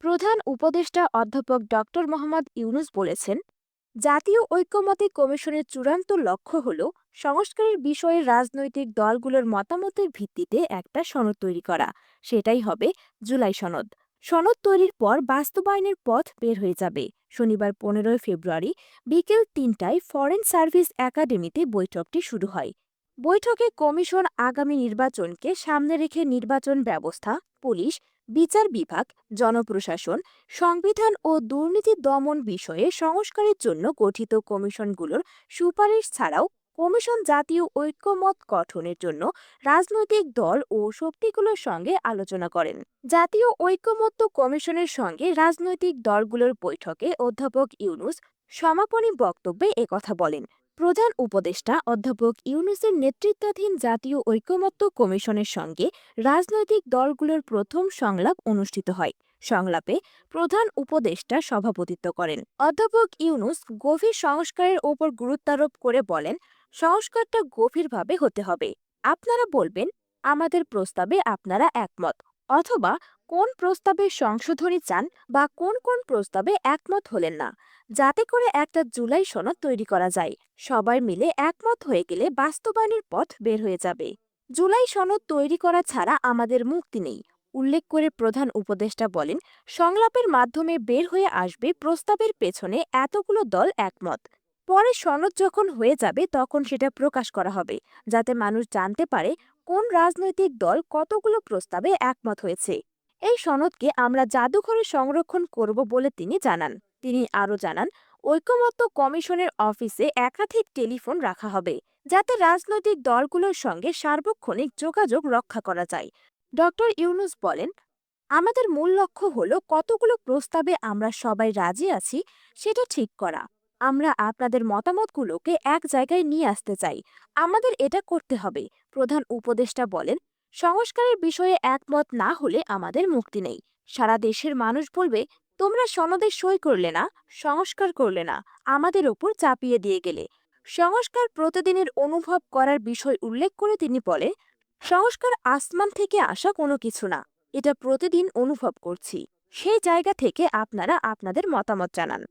প্রধান উপদেষ্টা অধ্যাপক ডক্টর মোহাম্মদ ইউনুস বলেছেন, জাতীয় ঐক্যমত্য কমিশনের চূড়ান্ত লক্ষ্য হল সংস্কারের বিষয়ে রাজনৈতিক দলগুলোর মতামতের ভিত্তিতে একটা সনদ তৈরি করা। সেটাই হবে জুলাই সনদ। সনদ তৈরির পর বাস্তবায়নের পথ বের হয়ে যাবে। শনিবার 15 ফেব্রুয়ারি বিকেল 3টায় ফরেন সার্ভিস একাডেমিতে বৈঠকটি শুরু হয়। বৈঠকে কমিশন আগামী নির্বাচনকে সামনে রেখে নির্বাচন ব্যবস্থা, পুলিশ, বিচার বিভাগ, জনপ্রশাসন, সংবিধান ও দুর্নীতি দমন বিষয়ে সংস্কারের জন্য গঠিত কমিশনগুলোর সুপারিশ ছাড়াও কমিশন জাতীয় ঐক্যমত গঠনের জন্য রাজনৈতিক দল ও শক্তিগুলোর সঙ্গে আলোচনা করেন। জাতীয় ঐক্যমত্য কমিশনের সঙ্গে রাজনৈতিক দলগুলোর বৈঠকে অধ্যাপক ইউনুস সমাপনী বক্তব্যে একথা বলেন। প্রধান উপদেষ্টা অধ্যাপক ইউনুসের নেতৃত্বাধীন জাতীয় ঐকমত্য কমিশনের সঙ্গে রাজনৈতিক দলগুলোর প্রথম সংলাপ অনুষ্ঠিত হয়। সংলাপে প্রধান উপদেষ্টা সভাপতিত্ব করেন। অধ্যাপক ইউনুস গভীর সংস্কারের ওপর গুরুত্বারোপ করে বলেন, সংস্কারটা গভীরভাবে হতে হবে। আপনারা বলবেন আমাদের প্রস্তাবে আপনারা একমত, অথবা কোন প্রস্তাবে সংশোধনী চান বা কোন কোন প্রস্তাবে একমত হলেন না, যাতে করে একটা জুলাই সনদ তৈরি করা যায়। সবাই মিলে একমত হয়ে গেলে বাস্তবায়নের পথ বের হয়ে যাবে। জুলাই সনদ তৈরি করা ছাড়া আমাদের মুক্তি নেই, উল্লেখ করে প্রধান উপদেষ্টা বলেন, সংলাপের মাধ্যমে বের হয়ে আসবে প্রস্তাবের পেছনে এতগুলো দল একমত। পরে সনদ যখন হয়ে যাবে তখন সেটা প্রকাশ করা হবে, যাতে মানুষ জানতে পারে কোন রাজনৈতিক দল কতগুলো প্রস্তাবে একমত হয়েছে। এই সনদকে আমরা জাদুঘরে সংরক্ষণ করব বলে তিনি জানান। তিনি আরও জানান, ঐকমত্য কমিশনের অফিসে একাধিক টেলিফোন রাখা হবে, যাতে রাজনৈতিক দলগুলোর সঙ্গে সার্বক্ষণিক যোগাযোগ রক্ষা করা যায়। ডক্টর ইউনুস বলেন, আমাদের মূল লক্ষ্য হলো কতগুলো প্রস্তাবে আমরা সবাই রাজি আছি সেটা ঠিক করা। আমরা আপনাদের মতামতগুলোকে এক জায়গায় নিয়ে আসতে চাই। আমাদের এটা করতে হবে। প্রধান উপদেষ্টা বলেন, সংস্কারের বিষয়ে একমত না হলে আমাদের মুক্তি নেই। সারা দেশের মানুষ বলবে, তোমরা সনদে সই করলে না, সংস্কার করলে না, আমাদের ওপর চাপিয়ে দিয়ে গেলে। সংস্কার প্রতিদিনের অনুভব করার বিষয় উল্লেখ করে তিনি বলেন, সংস্কার আসমান থেকে আসা কোনো কিছু না, এটা প্রতিদিন অনুভব করছি। সেই জায়গা থেকে আপনারা আপনাদের মতামত জানান।